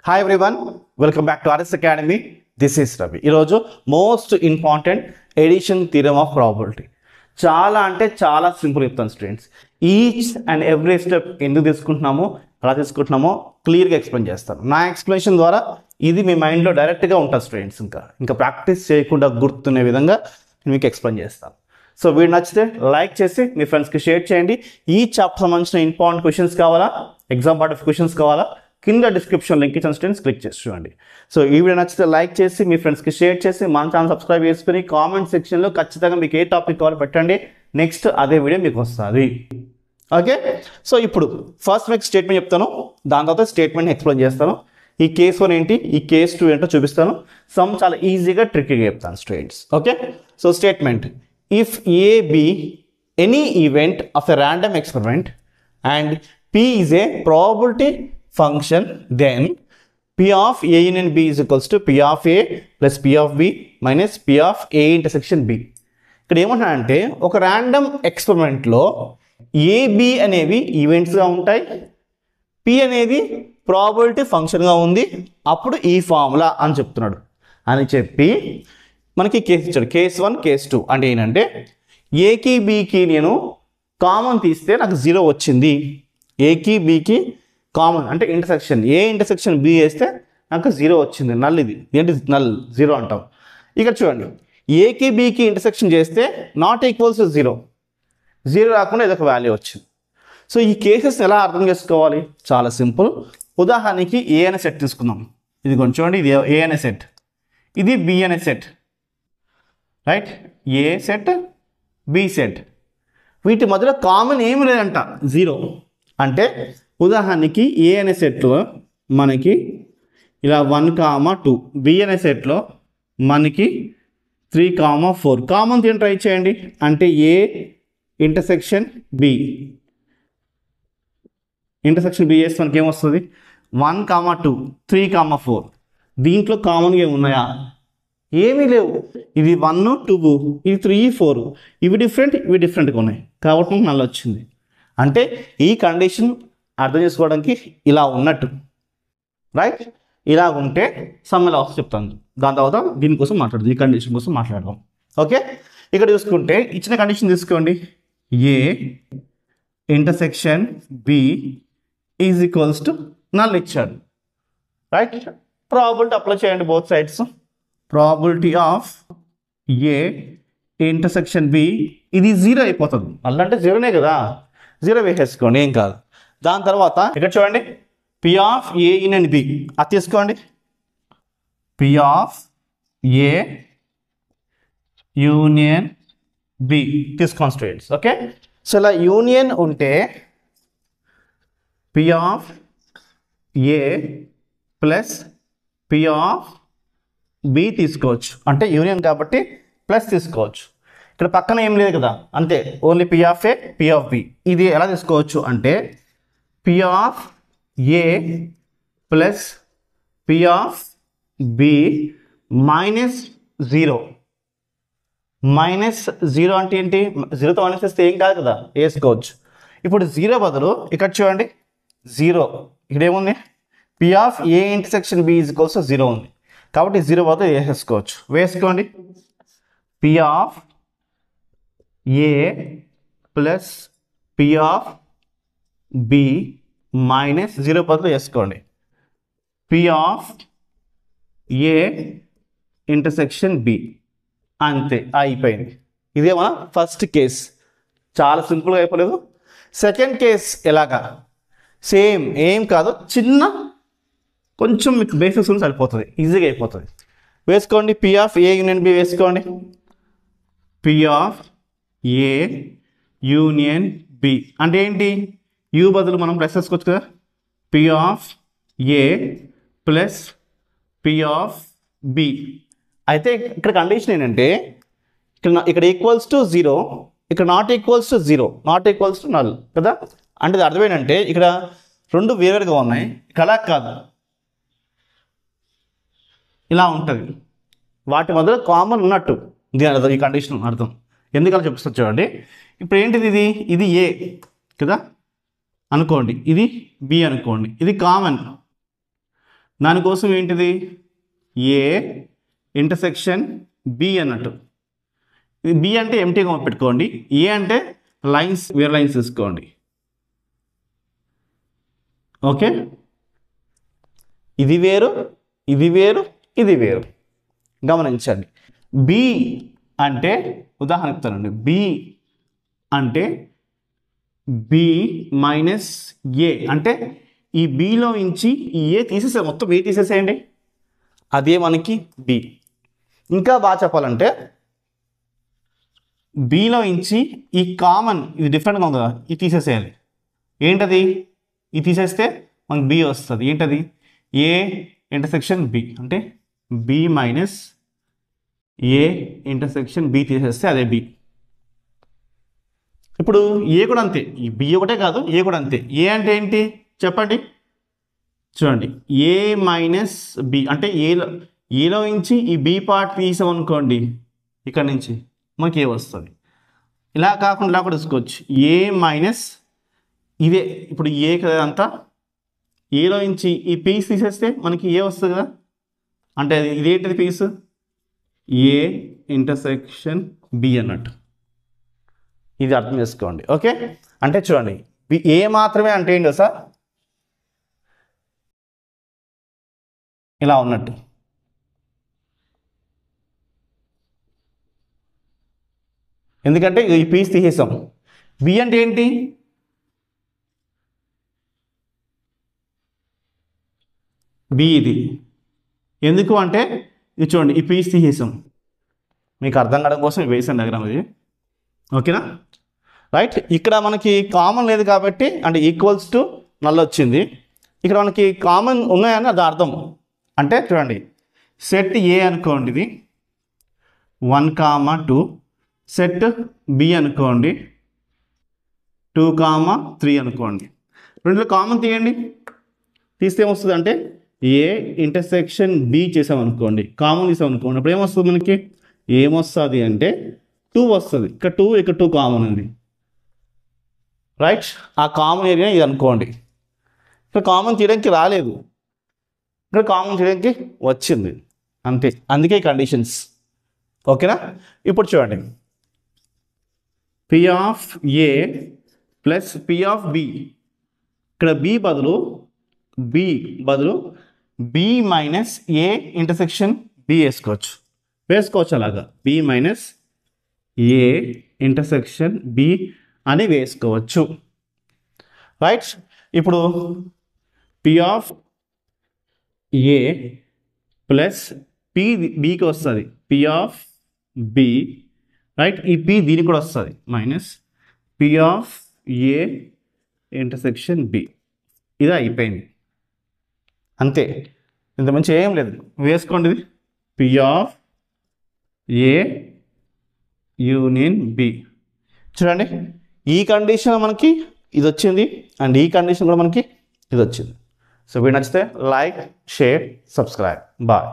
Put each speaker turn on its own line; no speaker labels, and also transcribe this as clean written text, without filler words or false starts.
Hi everyone, welcome back to RS Academy. This is Ravi. ఈరోజు most important addition theorem of probability. చాలా అంటే చాలా simple చెప్తాను students. Each and every step ఎందుకు తీసుకుంటున్నామో అలా తీసుకుంటున్నామో క్లియర్గా ఎక్స్ప్లెయిన్ చేస్తాను. నా ఎక్స్ప్లెనేషన్ ద్వారా ఇది మీ మైండ్లో డైరెక్ట్గా ఉంటుంది స్టూడెంట్స్. ఇంకా ప్రాక్టీస్ చేయకుండా గుర్తునే విధంగా మీకు ఎక్స్ప్లెయిన్ చేస్తాను. సో వీడియో నచ్చితే లైక్ చేసి మీ ఫ్రెండ్స్కి షేర్ చేయండి. ఈ చాప్టర్ సంబంధించిన ఇంపార్టెంట్ క్వశ్చన్స్ కావాలా, ఎగ్జామ్ పార్ట్ ఆఫ్ క్వశ్చన్స్ కావాలా, కింద డిస్క్రిప్షన్ లింక్ ఇచ్చిన స్టూడెంట్స్ క్లిక్ చేసి చూడండి. సో ఈ వీడియో నచ్చితే లైక్ చేసి మీ ఫ్రెండ్స్కి షేర్ చేసి మన ఛానల్ సబ్స్క్రైబ్ చేసుకుని కామెంట్ సెక్షన్లో ఖచ్చితంగా మీకు ఏ టాపిక్ కావాలో పెట్టండి. నెక్స్ట్ అదే వీడియో మీకు వస్తుంది. ఓకే, సో ఇప్పుడు ఫస్ట్ మీకు స్టేట్మెంట్ చెప్తాను, దాని తర్వాత స్టేట్మెంట్ ఎక్స్ప్లెయిన్ చేస్తాను. ఈ కేస్ 1 ఏంటి, ఈ కేస్ 2 ఏంటో చూపిస్తాను. సమ్ చాలా ఈజీగా ట్రిక్గా చెప్తాను students. Okay, so statement: if A be any event of a random experiment and P is a probability function, then P of A union B is equals to P of A plus P of B minus P of A intersection B. ఇక్కడ ఏమంటానంటే ఒక random ఎక్స్పెరిమెంట్లో AB అనేవి ఈవెంట్స్గా ఉంటాయి, P అనేది probability ఫంక్షన్గా ఉంది, అప్పుడు ఈ ఫార్ములా అని చెప్తున్నాడు అని చెప్పి మనకి కేసు ఇచ్చాడు. కేస్ 1 కేస్ 2 అంటే ఏంటంటే ఏకి బీకి నేను కామన్ తీస్తే నాకు 0 వచ్చింది. ఏకి బీకి కామన్ అంటే ఇంటర్సెక్షన్, ఏ ఇంటర్సెక్షన్ బి వేస్తే నాకు 0 వచ్చింది. నల్ ఇది ఏంటి, నల్ 0 అంటాం. ఇక్కడ చూడండి, ఏకి బీకి ఇంటర్సెక్షన్ చేస్తే నాట్ ఈక్వల్స్ 0 రాకుండా ఏదో ఒక వాల్యూ వచ్చింది. సో ఈ కేసెస్ ఎలా అర్థం చేసుకోవాలి, చాలా సింపుల్. ఉదాహరణకి ఏ అనే సెట్ తీసుకుందాం. ఇది కొంచెం చూడండి, ఇది ఏ అనే సెట్, ఇది బి అనే సెట్, రైట్? ఏ సెట్, బి సెట్, వీటి మధ్యలో కామన్ ఏమి లేదంట, 0. అంటే ఉదాహరణకి ఏ అనే సెట్లో మనకి ఇలా 1, 2, బి అనే సెట్లో మనకి 3, 4 కామన్ తీయని ట్రై చేయండి. అంటే A intersection B, intersection B చేస్తే మనకి ఏమొస్తుంది, 1, 2, 3, 4. దీంట్లో కామన్గా ఏమున్నాయా, ఏమీ లేవు. ఇది 1, 2, ఇది 3, 4, ఇవి డిఫరెంట్గా ఉన్నాయి కాబట్టి మనకు నల్ల వచ్చింది. అంటే ఈ కండిషన్ అర్థం చేసుకోవడానికి ఇలా ఉన్నట్టు, రైట్? ఇలా ఉంటే సమ్మలా చెప్తాను, దాని తర్వాత దీనికోసం మాట్లాడదాం, ఈ కండిషన్ కోసం మాట్లాడదాం. ఓకే, ఇక్కడ చూసుకుంటే ఇచ్చిన కండిషన్ తీసుకోండి, A intersection B is equals to null ఇచ్చాడు, రైట్? ప్రాబబిలిటీ అప్లై చేయండి both sides. Probability of A intersection B, ఇది 0 అయిపోతుంది. మళ్ళీ అంటే 0నే కదా, 0 వేసేసుకోండి, ఏం కాదు. దాని తర్వాత ఇక్కడ చూడండి, P of A union B అది తీసుకోండి. P of A union B తీసుకోండి స్టూడెంట్స్. ఓకే, సో ఇలా యూనియన్ ఉంటే P of A plus P of B తీసుకోవచ్చు. అంటే యూనియన్ కాబట్టి ప్లస్ తీసుకోవచ్చు. ఇక్కడ పక్కన ఏం లేదు కదా, అంతే, only P of A, P of B. ఇది ఎలా తీసుకోవచ్చు అంటే P of A plus P of B minus 0. -0 అంటే ఏంటి, 0తో మైనస్ చేస్తే ఏం కాదు కదా, వేసుకోవచ్చు. ఇప్పుడు 0 బదులు ఇక్కడ చూడండి, 0 ఇక్కడ ఏముంది, P of A intersection B is equals 0 ఉంది కాబట్టి 0 బదులు వేసుకోండి. P of A plus P of B minus 0 బదులు వేసుకోండి, P of A intersection B. అంతే, అయిపోయింది. ఇదే మన ఫస్ట్ కేస్. చాలా సింపుల్గా అయిపోలేదు. సెకండ్ కేస్ ఎలాగా, సేమ్, ఏం కాదు, చిన్న కొంచెం మీకు బేసిక్స్ ఉంది, సరిపోతుంది, ఈజీగా అయిపోతుంది. వేసుకోండి, P of A union B వేసుకోండి. P of A union B అంటే ఏంటి, యూ బదులు మనం ప్లస్ వేసుకోవచ్చు కదా, P of A plus P of B. అయితే ఇక్కడ కండిషన్ ఏంటంటే ఇక్కడ ఈక్వల్స్ టు 0, ఇక్కడ not equals to 0, not equals to null కదా. అంటే అర్థం ఏంటంటే ఇక్కడ రెండు వేరువేరుగా ఉన్నాయి, ఇక్కడ కాదు, ఇలా ఉంటుంది, వాటి మధ్యలో కామన్ ఉన్నట్టు. దీని అర్థం, ఈ కండిషన్ అర్థం ఎందుకలా చూపిస్తుంది చూడండి. ఇప్పుడు ఏంటిది, ఇది ఏ కదా అనుకోండి, ఇది బి అనుకోండి, ఇది కామన్. దానికోసం ఏంటిది ఏ ఇంటర్సెక్షన్ బి అన్నట్టు. ఇది బి అంటే ఎంటీగా పెట్టుకోండి, ఏ అంటే లైన్స్ వేరే లైన్స్ తీసుకోండి. ఓకే, ఇది వేరు ఇది వేరు ఇది వేరు గమనించండి. బి అంటే ఉదాహరణ చెప్తానండి, బి అంటే బి మైనస్ ఏ అంటే ఈ బిలో నుంచి ఈ ఏ తీసేసే మొత్తం ఏ తీసేసేయండి, అదే మనకి బి. ఇంకా బాగా చెప్పాలంటే బిలో నుంచి ఈ కామన్ ఇది డిఫరెంట్గా ఉంది కదా, ఇది తీసేసేయాలి. ఏంటది? ఇది తీసేస్తే మనకి బి వస్తుంది. ఏంటది? ఏ ఇంటర్సెక్షన్ బి అంటే B minus A intersection B తీసేస్తే అదే బి. ఇప్పుడు ఏ కూడా అంతే, ఈ బి ఒకటే కాదు ఏ కూడా అంతే. ఏ అంటే ఏంటి చెప్పండి, చూడండి, ఏ మైనస్ బి అంటే ఏలో నుంచి ఈ బి పార్ట్ తీసామనుకోండి, ఇక్కడ నుంచి మనకి ఏ వస్తుంది. ఇలా కాకుండా ఇలా కూడా తీసుకోవచ్చు, ఏ మైనస్ ఇదే. ఇప్పుడు ఏ కదా అంతా, ఏలో నుంచి ఈ పీస్ తీసేస్తే మనకి ఏ వస్తుంది కదా, అంటే ఇదేంటిది పీస్, ఏ ఇంటర్సెక్షన్ బి అన్నట్టు. ఇది అర్థం చేసుకోండి. ఓకే, అంటే చూడండి ఏ మాత్రమే అంటే ఏంటి సార్, ఇలా ఉన్నట్టు. ఎందుకంటే ఈ పీస్ తీసేసాం. బి అంటే ఏంటి, బి ఇది. ఎందుకు అంటే ఇది చూడండి, ఈ పీస్ తీసేసాం. మీకు అర్థం కావడం కోసం వేసాను డయాగ్రామ్ ఇది. ఓకేనా, రైట్. ఇక్కడ మనకి కామన్ లేదు కాబట్టి అంటే ఈక్వల్స్ టు నల్ వచ్చింది. ఇక్కడ మనకి కామన్ ఉన్నాయని అది అర్థం. అంటే చూడండి, సెట్ ఏ అనుకోండి, ఇది 1, 2. సెట్ బి అనుకోండి 2, 3 అనుకోండి. రెండులో కామన్ తీయండి, తీస్తే ఏమొస్తుంది అంటే ఏ ఇంటర్సెక్షన్ బి చేసామనుకోండి, కామన్ తీసామనుకోండి, అప్పుడు ఏమొస్తుంది మనకి, ఏమొస్తుంది అంటే 2 వస్తుంది. ఇక్కడ 2 ఇక్కడ 2 కామన్ ఉంది, రైట్. ఆ కామన్ ఏరియా ఇది అనుకోండి. ఇక్కడ కామన్ తీయడానికి రాలేదు, ఇక్కడ కామన్ చేయడానికి వచ్చింది, అంతే. అందుకే కండిషన్స్. ఓకేనా, ఇప్పుడు చూడండి, P of A plus P of B. ఇక్కడ బి బదులు B minus A intersection B వేసుకోవచ్చు అలాగా. B minus A intersection B అని వేసుకోవచ్చు, రైట్. ఇప్పుడు P of A plus P బికి వస్తుంది, పి ఆఫ్ బి, రైట్. ఈ పి దీనికి కూడా వస్తుంది, minus P of A intersection B. ఇది అయిపోయింది, అంతే. ఇంత మంచి ఏం లేదు, వేసుకోండి. ఇది P of A union B. చూడండి, ఈ కండిషన్ మనకి ఇది వచ్చింది, అండ్ ఈ కండిషన్ కూడా మనకి ఇది వచ్చింది. సో వీడియో నచ్చితే లైక్, షేర్, సబ్స్క్రైబ్. బాయ్.